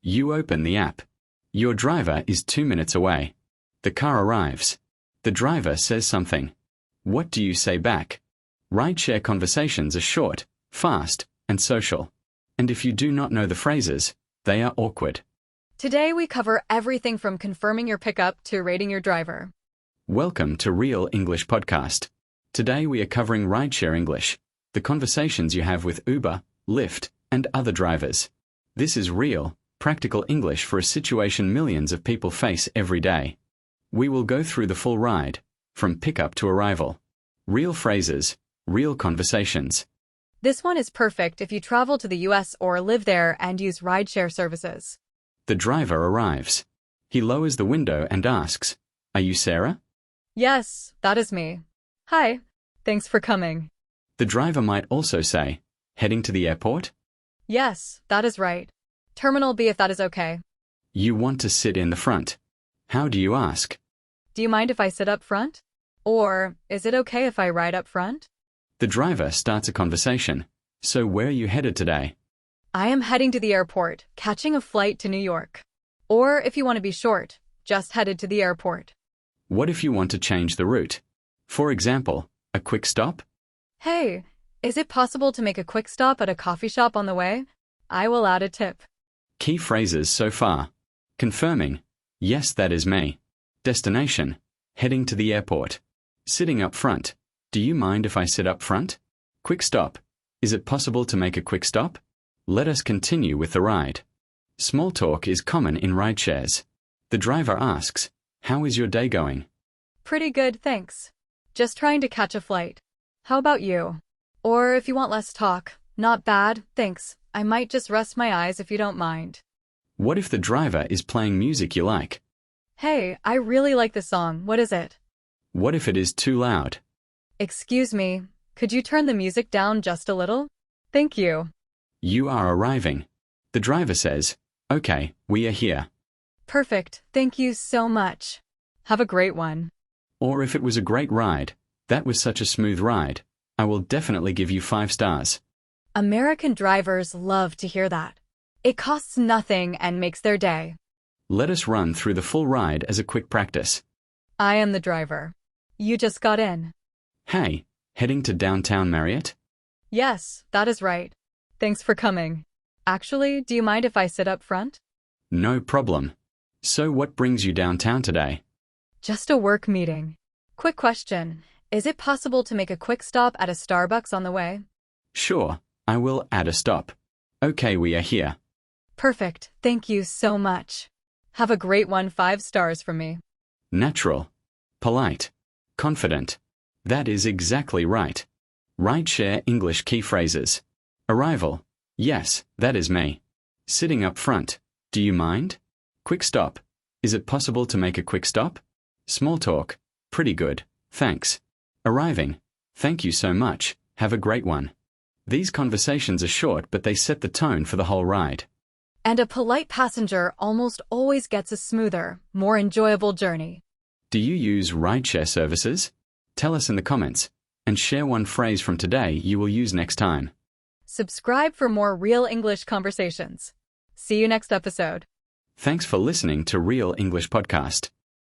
You open the app. Your driver is 2 minutes away. The car arrives. The driver says something. What do you say back? Rideshare conversations are short, fast, and social. And if you do not know the phrases, they are awkward. Today we cover everything from confirming your pickup to rating your driver. Welcome to Real English Podcast. Today we are covering rideshare English, the conversations you have with Uber, Lyft, and other drivers. This is real, practical English for a situation millions of people face every day. We will go through the full ride, from pickup to arrival. Real phrases, real conversations. This one is perfect if you travel to the US or live there and use rideshare services. The driver arrives. He lowers the window and asks, "Are you Sarah?" Yes, that is me. Hi, thanks for coming. The driver might also say, "Heading to the airport?" Yes, that is right. Terminal B if that is okay. You want to sit in the front. How do you ask? Do you mind if I sit up front? Or, is it okay if I ride up front? The driver starts a conversation. So where are you headed today? I am heading to the airport, catching a flight to New York. Or, if you want to be short, just headed to the airport. What if you want to change the route? For example, a quick stop? Hey, is it possible to make a quick stop at a coffee shop on the way? I will add a tip. Key phrases so far. Confirming, yes, that is me. Destination, heading to the airport. Sitting up front, do you mind if I sit up front? Quick stop, is it possible to make a quick stop? Let us continue with the ride. Small talk is common in rideshares. The driver asks, "How is your day going?" Pretty good, thanks. Just trying to catch a flight. How about you? Or if you want less talk, not bad, thanks. I might just rest my eyes if you don't mind. What if the driver is playing music you like? Hey, I really like the song. What is it? What if it is too loud? Excuse me, could you turn the music down just a little? Thank you. You are arriving. The driver says, "Okay, we are here." Perfect, thank you so much. Have a great one. Or if it was a great ride, "That was such a smooth ride. I will definitely give you 5 stars. American drivers love to hear that. It costs nothing and makes their day. Let us run through the full ride as a quick practice. I am the driver. You just got in. Hey, heading to downtown Marriott? Yes, that is right. Thanks for coming. Actually, do you mind if I sit up front? No problem. So what brings you downtown today? Just a work meeting. Quick question. Is it possible to make a quick stop at a Starbucks on the way? Sure, I will add a stop. Okay, we are here. Perfect, thank you so much. Have a great one, 5 stars from me. Natural. Polite. Confident. That is exactly right. Rideshare English key phrases. Arrival. Yes, that is me. Sitting up front. Do you mind? Quick stop. Is it possible to make a quick stop? Small talk. Pretty good, thanks. Arriving. Thank you so much. Have a great one. These conversations are short, but they set the tone for the whole ride. And a polite passenger almost always gets a smoother, more enjoyable journey. Do you use rideshare services? Tell us in the comments, and share one phrase from today you will use next time. Subscribe for more real English conversations. See you next episode. Thanks for listening to Real English Podcast.